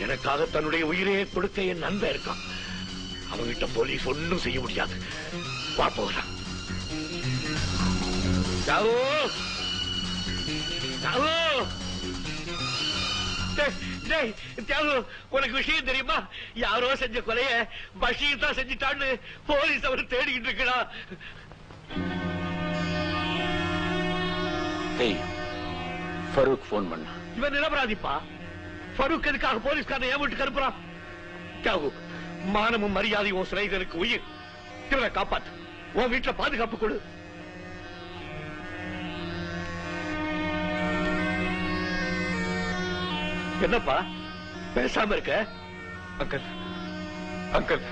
எனக்காக தன்னுடைய உயிரையே கொடுக்க என் நண்பன் இருக்கான். அவங்கிட்ட போலீஸ் ஒன்னும் செய்ய முடியாது. வா போகலாம். உனக்கு விஷயம் தெரியுமா? யாரோ செஞ்ச கொலைய பஷீர் தான் செஞ்சுட்டான்னு போலீஸ் அவரு தேடிக்கிட்டு இருக்கா. ஃபரூக் போன் பண்ண. இவன் நிரபராதிப்பா. ஃபரூக் எதுக்காக போலீஸ்காரன் ஏன் வீட்டுக்கு அனுப்புறான்? மானமும் மரியாதையும் சிறைகளுக்கு உயிர். இவனை காப்பாத்து. உன் வீட்டுல பாதுகாப்பு கொடு. என்னப்பா பேசாம இருக்க? அங்கிள் அங்கிள்,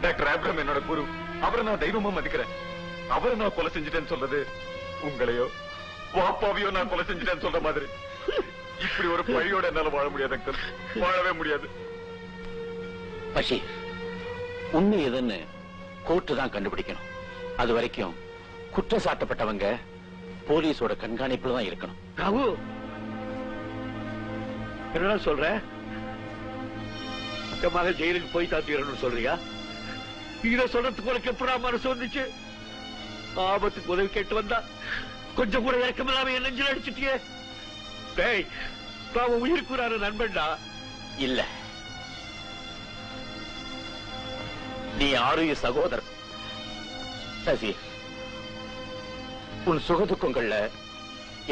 டாக்டர் ஆப்ரஹாம் என்னோட குரு. அவரை நான் தெய்வமா மதிக்கிறேன். அவரை நான் கொலை செஞ்சுட்டேன்னு சொல்றது உங்களையோ வாப்பாவையோ நான் கொலை செஞ்சுட்டேன்னு சொல்ற மாதிரி. இப்படி ஒரு பழியோட என்னால வாழ முடியாது அங்கிள், வாழவே முடியாது. பஷீர், உண்மை எதுன்னு கோர்ட்டு தான் கண்டுபிடிக்கணும். அது வரைக்கும் குற்றம் சாட்டப்பட்டவங்க போலீஸோட கண்காணிப்புல தான் இருக்கணும். ராவு, என்னடா சொல்ற? மக ஜெயிலுக்கு போய் தாத்தீரன்னு சொல்றியா? இத சொல்றதுக்கு உனக்கு எப்படா மனசு வந்துச்சு? ஆபத்துக்கு உதவி கேட்டு வந்தா கொஞ்சம் கூட இறக்கமில்லாம என் நெஞ்சில் அடிச்சுட்டியே. டேய், நான் உயிருக்குறாரு நண்பன்டா. இல்ல, நீ ஆரோக்கிய சகோதரன். நசீர், உன் சுகதுக்கங்கள்ல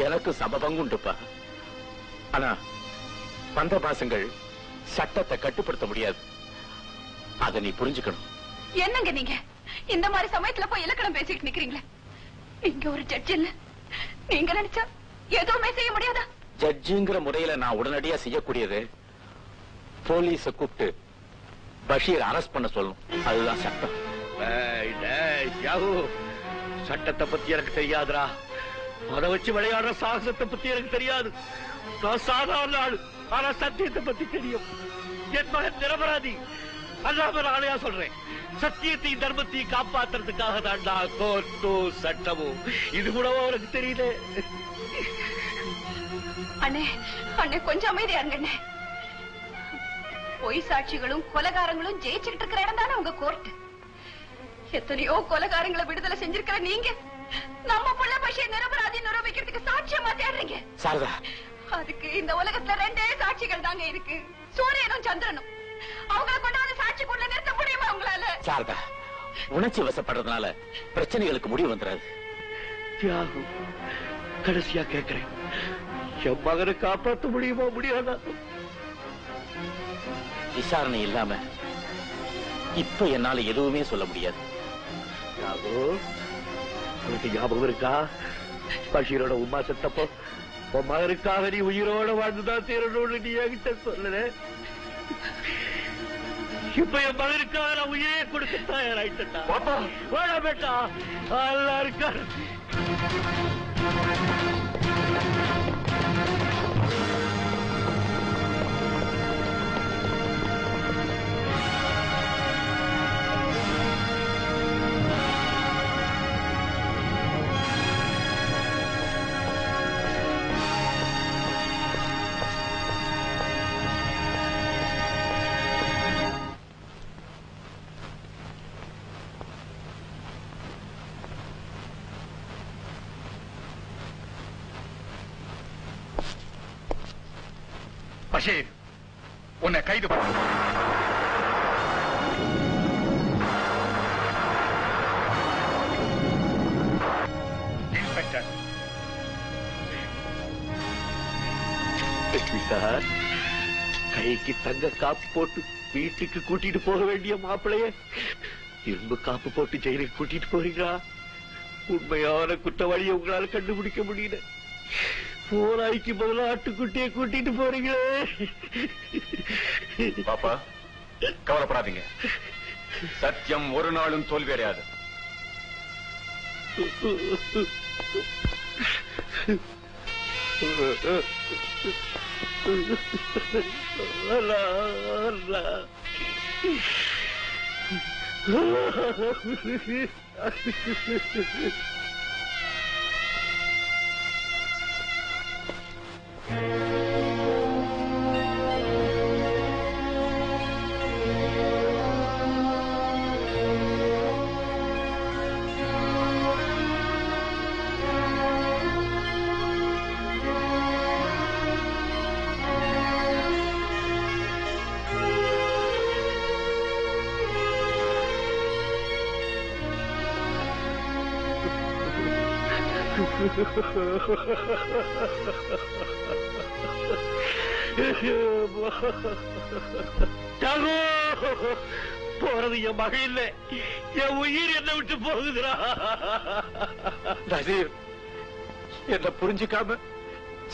எனக்கு சமபங்குண்டுப்பா. ஆனா பந்த பாசங்கள் சட்டத்தை கட்டுப்படுத்த முடியாது. அதை நீ புரிஞ்சுக்கணும். என்னங்க நீங்க இந்த மாதிரி சமயத்துல போய் இலக்கணம் பேசிட்டு நிக்கிறீங்களே? நீங்க ஒரு ஜட்ஜ் இல்ல. நீங்க நினைச்சா எதுவுமே செய்ய முடியாதா? ஜட்ஜுங்கிற முறையில நான் உடனடியா செய்யக்கூடியது போலீஸ கூப்பிட்டு பஷீர் அரெஸ்ட் பண்ண சொல்லணும். அதுதான் சட்டம். சட்டத்தை பத்தி எனக்கு தெரியாதுரா. அதை வச்சு விளையாடுற சாகசத்தை பத்தி எனக்கு தெரியாது. நான் சாதாரண ஆளு. ஆனா சத்தியத்தை பத்தி தெரியும். என் மகன் நிரபராதி. அல்லாம நாளையா சொல்றேன். சத்தியத்தையும் தர்மத்தையும் காப்பாத்துறதுக்காக தாண்டா கோர்ட்டும் சட்டமும். இது கூட உனக்கு தெரியல. அண்ணே அண்ணே, கொஞ்சம் அமைதியா இருங்க. பொய் சாட்சிகளும் கொலைகாரங்களும் ஜெயிச்சுக்கிட்டு இருக்கிற இடம் தானே உங்க கோர்ட். எத்தனையோ கொலைகாரங்களை விடுதலை செஞ்சிருக்கிற நீங்க நம்ம புள்ள பஷீர் நிரபராதி நிரூபிக்கிறதுக்கு சாட்சியமா தேடுறீங்க. சாரதா, அதுக்கு இந்த உலகத்துல ரெண்டே சாட்சிகள் தாங்க இருக்கு, சூரியனும் சந்திரனும். அவங்களை கொண்டாந்து சாட்சி கொண்டு நிறுத்த முடியுமா உங்களால? சாரதா, உணர்ச்சி வசப்படுறதுனால பிரச்சனைகளுக்கு முடிவு வந்துடாது. தியாகு, கடைசியா கேட்கிறேன், என் மகனை காப்பாற்ற முடியுமா முடியாதா? விசாரணை இல்லாம இப்ப என்னால எதுவுமே சொல்ல முடியாது. உனக்கு ஞாபகம் இருக்கா? பஷீரோட உமா செத்தப்போ உன் மகனுக்காக நீ உயிரோட வாழ்ந்துதான் தீரணும்னு நீ என்கிட்ட சொல்லல. இப்ப என் மகனுக்காக நான் உயிரே கொடுக்க தயாராயிட்டா. வாடா பேட்டா, நல்லா இருக்காரு. பஷீர், உன்னை கைது பண்ண. இன்ஸ்பெக்டர் சார், கைக்கு தங்க காப்பு போட்டு வீட்டுக்கு கூட்டிட்டு போக வேண்டிய மாப்பிளைய இரும்பு காப்பு போட்டு ஜெயிலுக்கு கூட்டிட்டு போறீங்களா? உண்மையான குற்றவாளியை உங்களால கண்டுபிடிக்க முடியல. போராய்க்கு பதிலா ஆட்டுக்குட்டியை கூட்டிட்டு போறீங்களே. பாப்பா, கவலைப்படாதீங்க. சத்தியம் ஒரு நாளும் தோல்வி அடையாது. போறது என் மகன் இல்ல, என் உயிர் என்ன விட்டு போகுதுடா. நசீர், என்ன புரிஞ்சுக்காம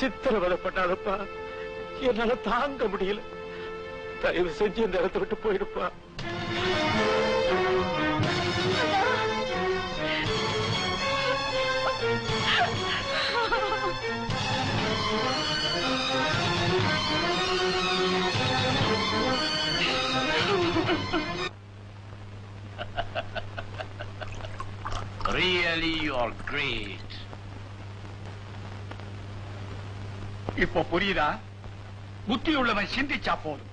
சித்திரவதைப்பட்டாதப்பா, என்னால தாங்க முடியல. தயவு செஞ்சு இந்த இடத்தை விட்டு போயிடுப்பா. Really, you are great. இப்போ புரியுதா? புத்தி உள்ளவன் சிந்திச்சா போதும்,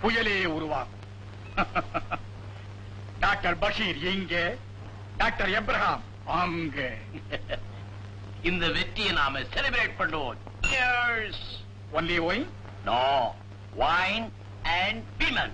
புயலே உருவாகும். டாக்டர் பஷீர் இங்கே, டாக்டர் எப்ரஹாம் அங்கே. இந்த வெற்றியை நாம செலிப்ரேட் பண்ணுவோம். Cheers. Only wine? No, wine and women.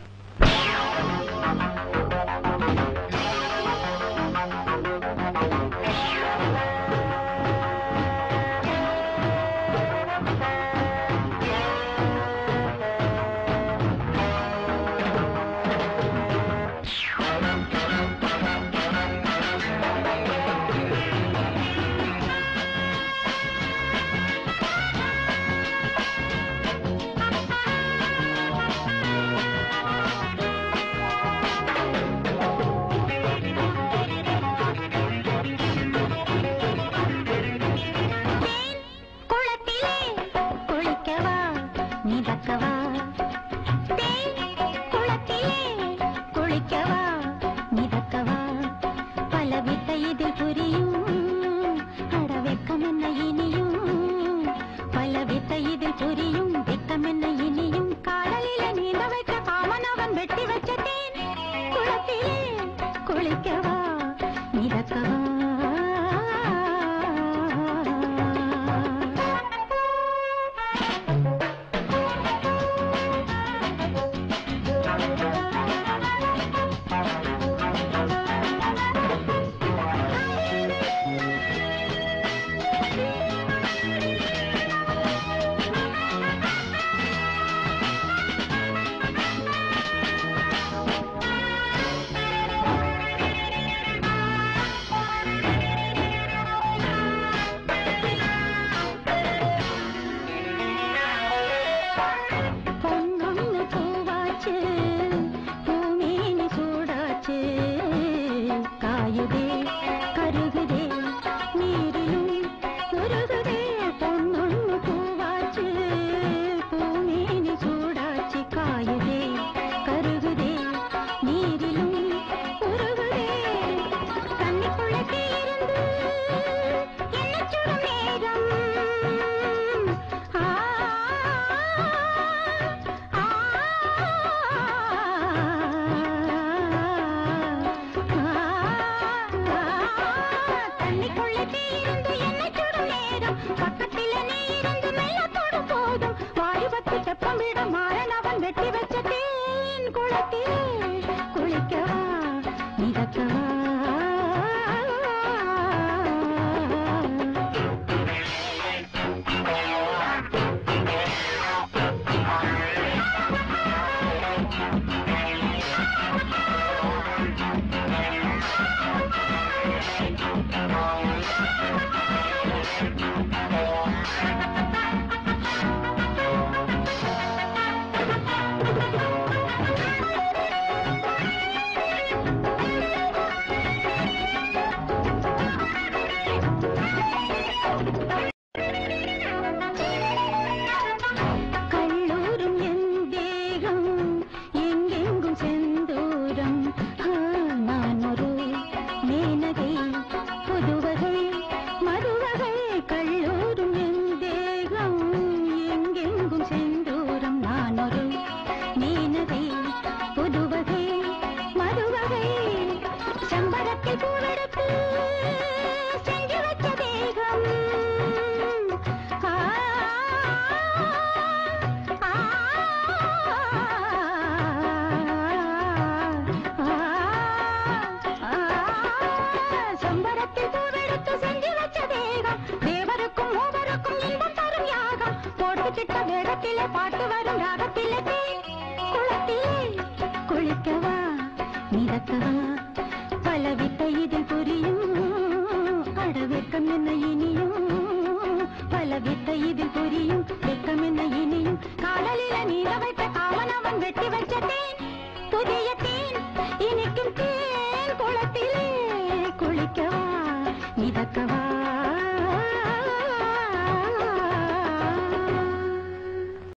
பாட்டு வரும் ராகத்திலே குளத்திலே குளிக்கவா மிதக்கவா பல வித்தை இதில் புரியும் அடவெக்கம் என்ன இனியும் பல வித்தை இதில் புரியும் வெக்கம் என்ன இனியும் காதலில நீர வைத்த காவனவன் வெட்டி வச்சதே புதிய